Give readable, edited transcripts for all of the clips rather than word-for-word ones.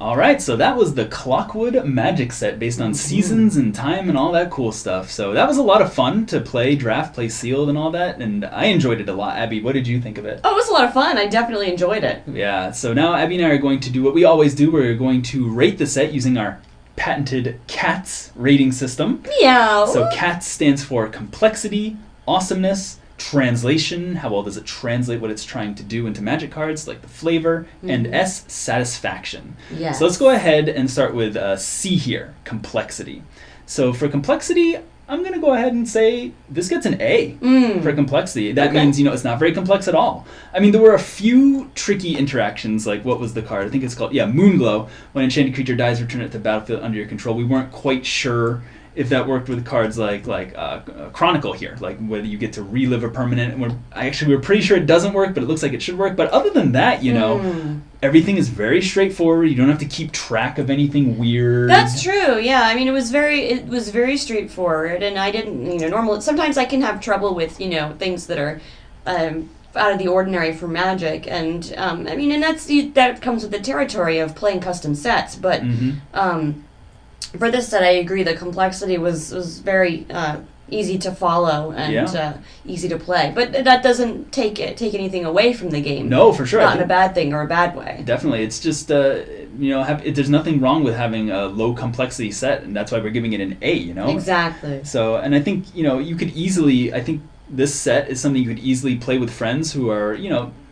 All right, so that was the Clockwood Magic set based on seasons and time and all that cool stuff. So that was a lot of fun to play draft, play sealed, and all that, and I enjoyed it a lot. Abby, what did you think of it? Oh, it was a lot of fun. I definitely enjoyed it. Yeah, so now Abby and I are going to do what we always do. We're going to rate the set using our patented CATS rating system. Meow. So CATS stands for complexity, awesomeness, translation, how well does it translate what it's trying to do into magic cards, like the flavor, and S, satisfaction. Yes. So let's go ahead and start with C here, complexity. So for complexity, I'm going to go ahead and say this gets an A for complexity. That means, it's not very complex at all. I mean, there were a few tricky interactions, like what was the card? I think it's called, Moonglow. When an enchanted creature dies, return it to the battlefield under your control. We weren't quite sure if that worked with cards like Chronicle here, like whether you get to relive a permanent. And we were pretty sure it doesn't work, but it looks like it should work. But other than that, everything is very straightforward. You don't have to keep track of anything weird. That's true. Yeah, I mean, it was very straightforward, and I didn't, normal. Sometimes I can have trouble with, things that are out of the ordinary for Magic, and and that comes with the territory of playing custom sets. But for this set, I agree. The complexity was very easy to follow and easy to play. But that doesn't take anything away from the game. No, for sure. Not in a bad thing or a bad way. Definitely. It's just, there's nothing wrong with having a low complexity set, and that's why we're giving it an A, Exactly. So, and I think, you could easily, I think this set is something you could easily play with friends who are,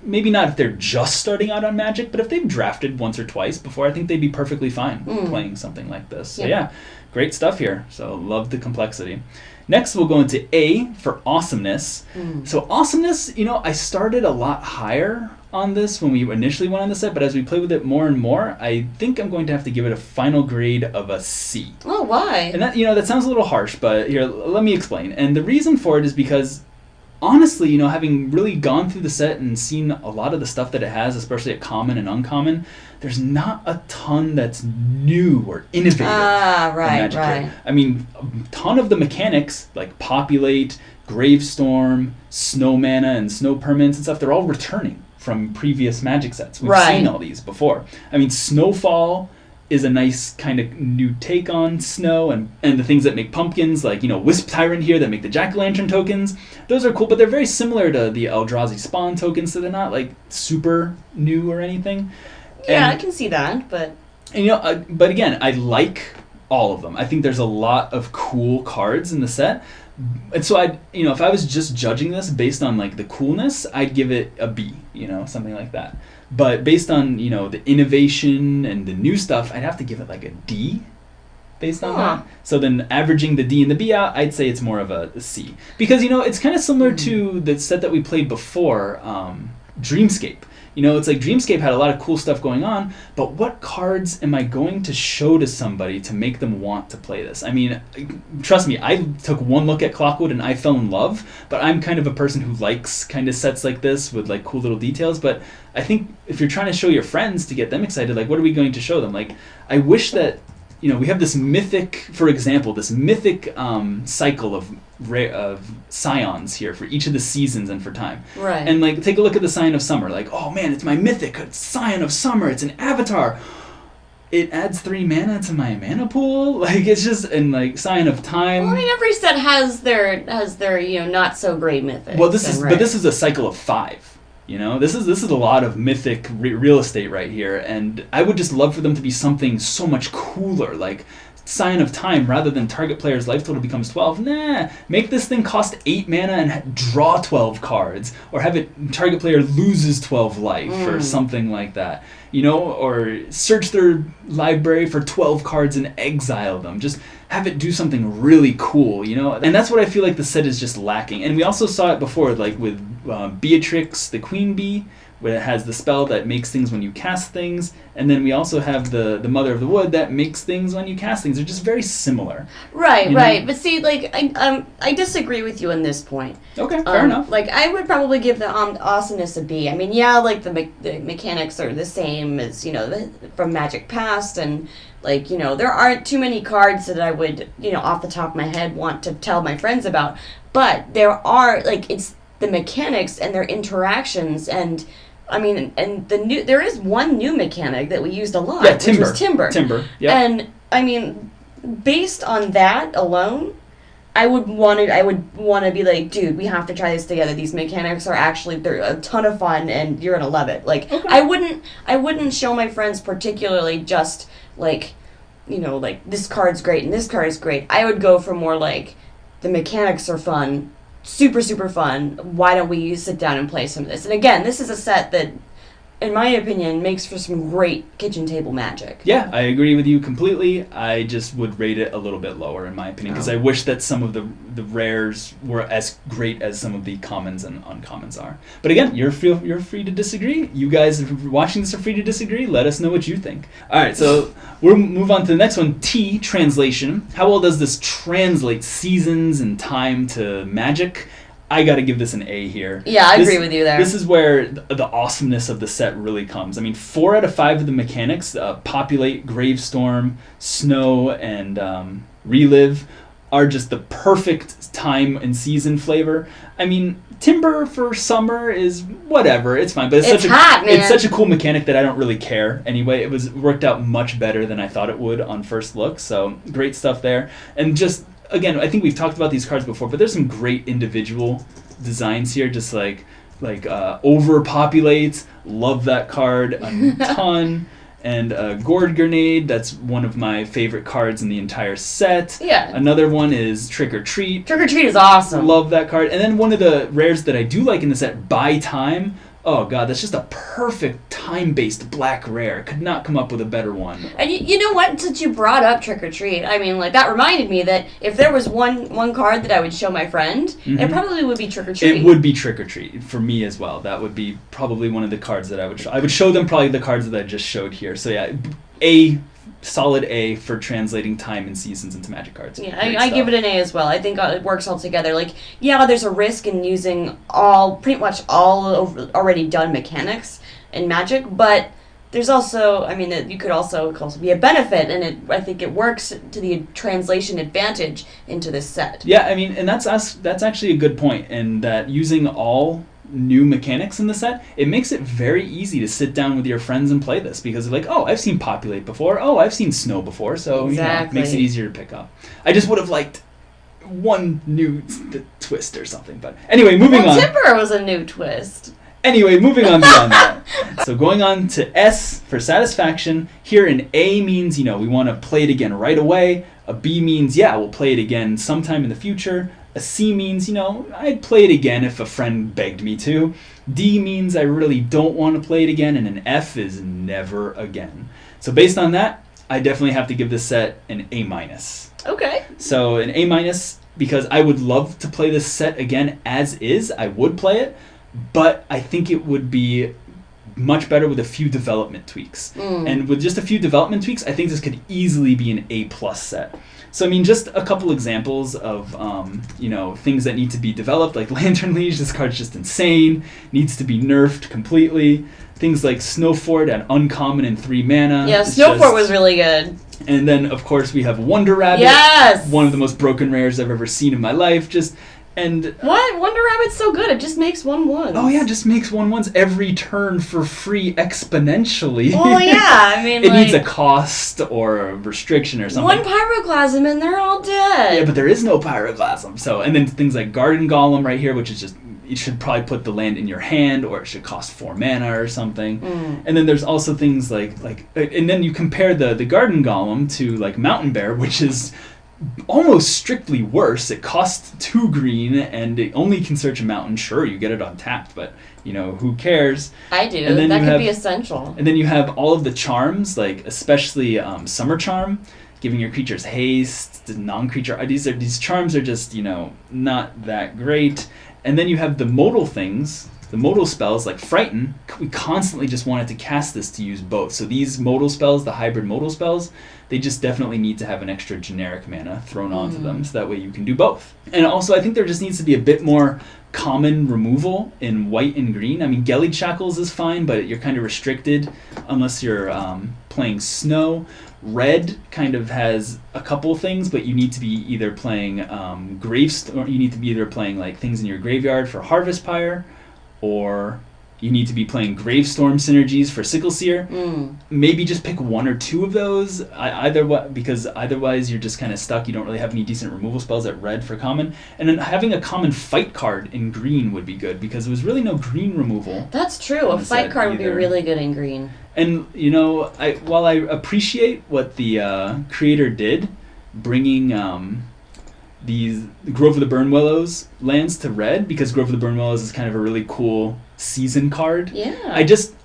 maybe not if they're just starting out on Magic, but if they've drafted once or twice before, I think they'd be perfectly fine playing something like this. So yeah, great stuff here. So love the complexity. Next, we'll go into A for awesomeness. So awesomeness, I started a lot higher on this when we initially went on the set, but as we play with it more and more, I think I'm going to have to give it a final grade of a C. Oh, why? And that, that sounds a little harsh, but here, let me explain. And the reason for it is because honestly, having really gone through the set and seen a lot of the stuff that it has, especially at common and uncommon, there's not a ton that's new or innovative. Right. Here. I mean, a ton of the mechanics, like Populate, Gravestorm, Snow Mana, and Snow Permanents and stuff, they're all returning from previous Magic sets. We've seen all these before. I mean, Snowfall is a nice kind of new take on snow, and the things that make pumpkins, like, Wisp Tyrant here that make the Jack-o'-lantern tokens. Those are cool, but they're very similar to the Eldrazi Spawn tokens, so they're not, like, super new or anything. Yeah, I can see that, but... And, but again, I like all of them. I think there's a lot of cool cards in the set. And so if I was just judging this based on, like, the coolness, I'd give it a B, something like that. But based on, the innovation and the new stuff, I'd have to give it like a D based on that. So then averaging the D and the B out, I'd say it's more of a C. Because, it's kind of similar to the set that we played before, Dreamscape. It's like Dreamscape had a lot of cool stuff going on, but what cards am I going to show to somebody to make them want to play this? I mean, trust me, I took one look at Clockwood and I fell in love, but I'm kind of a person who likes kind of sets like this with like cool little details. But I think if you're trying to show your friends to get them excited, like, what are we going to show them? Like, I wish that, we have this mythic, for example, cycle of scions here for each of the seasons and for time. Right. And, like, take a look at the Scion of Summer. Like, oh, man, it's my mythic Scion of Summer. It's an avatar. It adds 3 mana to my mana pool. Like, it's just, and, like, Scion of Time. Well, I mean, every set has their not so great mythic. Well, this is a cycle of 5. This is a lot of mythic real estate right here, and I would just love for them to be something so much cooler, like Scion of Time, rather than target player's life total becomes 12. Nah, make this thing cost 8 mana and draw 12 cards, or have it target player loses 12 life, or something like that. Or search their library for 12 cards and exile them. Just have it do something really cool, And that's what I feel like the set is just lacking. And we also saw it before, like with Beatrix, the Queen Bee, where it has the spell that makes things when you cast things, and then we also have the Mother of the Wood that makes things when you cast things. They're just very similar. Right. But see, like, I disagree with you on this point. Okay, fair enough. Like, I would probably give the awesomeness a B. I mean, yeah, like, the mechanics are the same as, from Magic Past, and, like, there aren't too many cards that I would, off the top of my head want to tell my friends about, but there are, like, it's the mechanics and their interactions and I mean, and there is one new mechanic that we used a lot, Yeah, which timber. was timber. Timber, yeah. And I mean, based on that alone, I would want to be like, dude, we have to try this together. These mechanics are actually, they're a ton of fun, and you're gonna love it. Like, Okay. I wouldn't show my friends particularly just like, like this card's great and this card is great. I would go for more like, the mechanics are fun, super super fun. Why don't we sit down and play some of this? And again, this is a set that, in my opinion, makes for some great kitchen table magic. Yeah, I agree with you completely. I just would rate it a little bit lower, in my opinion, because I wish that some of the rares were as great as some of the commons and uncommons are. But again, you're free to disagree. You guys watching this are free to disagree. Let us know what you think. All right, so we'll move on to the next one. T, translation. How well does this translate seasons and time to Magic? I got to give this an A here. Yeah, I agree with you there. This is where the awesomeness of the set really comes. I mean, 4 out of 5 of the mechanics, Populate, Gravestorm, Snow, and Relive, are just the perfect time and season flavor. I mean, Timber for summer is whatever, it's fine, but it's hot, man. It's such a cool mechanic that I don't really care anyway. It worked out much better than I thought it would on first look, so great stuff there. And just, again, I think we've talked about these cards before, but there's some great individual designs here, just like Overpopulate, love that card a ton. And Gourd Grenade, that's one of my favorite cards in the entire set. Yeah. Another one is Trick or Treat. Trick or Treat is awesome. Love that card. And then one of the rares that I do like in the set, Buy Time. Oh god, that's just a perfect time-based black rare. Could not come up with a better one. And you know what? Since you brought up Trick or Treat, I mean, like, that reminded me that if there was one card that I would show my friend, it probably would be Trick or Treat. It would be Trick or Treat for me as well. That would be probably one of the cards that I would show. I would show them probably the cards that I just showed here. So yeah, solid A for translating time and seasons into Magic cards. Yeah, I give it an A as well. I think it works all together. Like, yeah, there's a risk in using pretty much all already done mechanics in Magic, but there's also, I mean, it could also be a benefit, and I think it works to the translation advantage into this set. Yeah, I mean, and that's actually a good point, in that using all new mechanics in the set, it makes it very easy to sit down with your friends and play this, because they're like, oh, I've seen Populate before, oh, I've seen Snow before, so it makes it easier to pick up. I just would have liked one new twist or something, but anyway, moving on. Timber was a new twist. Anyway, moving on beyond that. So going on to S for satisfaction. Here an A means, we want to play it again right away. A B means, yeah, we'll play it again sometime in the future. A C means, I'd play it again if a friend begged me to. D means I really don't want to play it again. And an F is never again. So based on that, I definitely have to give this set an A-. Okay. So an A-, because I would love to play this set again as is. I would play it, but I think it would be much better with a few development tweaks. And with just a few development tweaks, I think this could easily be an A+ set. So, I mean, just a couple examples of, things that need to be developed, like Lantern Liege. This card's just insane, needs to be nerfed completely. Things like Snowfort at uncommon and 3 mana. Yeah, Snowfort was really good. And then, of course, we have Wonder Rabbit. Yes! One of the most broken rares I've ever seen in my life. What? Wonder Rabbit's so good. It just makes 1/1s. Oh yeah, just makes 1/1s every turn for free exponentially. Well, yeah, I mean, it needs a cost or a restriction or something. One Pyroclasm and they're all dead. Yeah, but there is no Pyroclasm. So, and then things like Garden Golem right here, which is just, you should probably put the land in your hand, or it should cost 4 mana or something. And then there's also things like, and then you compare the Garden Golem to like Mountain Bear, which is almost strictly worse. It costs 2 green and it only can search a mountain. Sure, you get it untapped, but who cares? I do. And then that could be essential. And then you have all of the charms, like especially Summer Charm, giving your creatures haste, non-creature. These charms are just not that great. And then you have the modal things. The modal spells, like Frighten, we constantly just wanted to cast this to use both. So these modal spells, the hybrid modal spells, they just definitely need to have an extra generic mana thrown onto them, so that way you can do both. And also, I think there just needs to be a bit more common removal in white and green. I mean, Gellied Shackles is fine, but you're kind of restricted unless you're playing Snow. Red kind of has a couple things, but you need to be either playing or you need to be either playing like things in your graveyard for Harvest Pyre, or You need to be playing Gravestorm synergies for Sickle Seer. Mm. Maybe just pick one or two of those, because otherwise you're just kind of stuck. You don't really have any decent removal spells at red for common. And then having a common fight card in green would be good, because there was really no green removal. That's true. A fight card would be really good in green. And, while I appreciate what the creator did, bringing these Grove of the Burnwillows lands to red, because Grove of the Burnwillows is kind of a really cool season card. Yeah.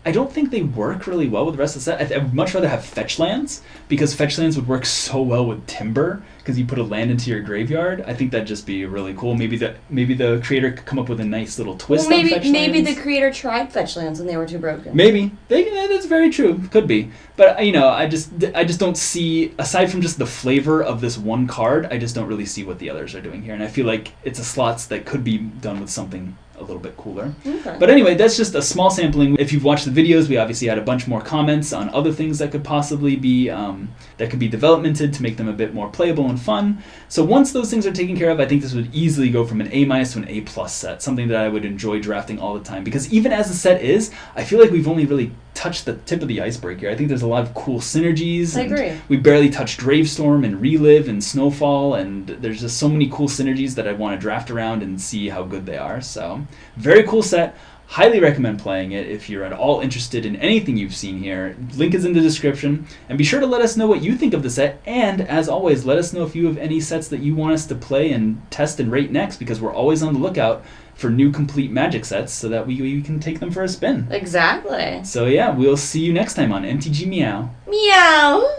I don't think they work really well with the rest of the set. I would much rather have fetch lands, because fetch lands would work so well with Timber, because you put a land into your graveyard. I think that'd just be really cool. Maybe the creator could come up with a nice little twist on fetch lands. Maybe the creator tried fetch lands and they were too broken. Maybe. That's very true. Could be. But, I just don't see, aside from just the flavor of this one card, I just don't really see what the others are doing here. And I feel like it's a slots that could be done with something a little bit cooler. Okay. But anyway, that's just a small sampling. If you've watched the videos, we obviously had a bunch more comments on other things that could possibly be that could be developmented to make them a bit more playable and fun. So once those things are taken care of, I think this would easily go from an A- to an A+ set, something that I would enjoy drafting all the time. Because even as the set is, I feel like we've only really touched the tip of the iceberg here. I think there's a lot of cool synergies. I agree. We barely touched Gravestorm and Relive and Snowfall, and there's just so many cool synergies that I want to draft around and see how good they are. So, very cool set. Highly recommend playing it if you're at all interested in anything you've seen here. Link is in the description. And be sure to let us know what you think of the set. And, as always, let us know if you have any sets that you want us to play and test and rate next, because we're always on the lookout for new complete Magic sets so that we can take them for a spin. Exactly. So yeah, we'll see you next time on MTG Meow. Meow!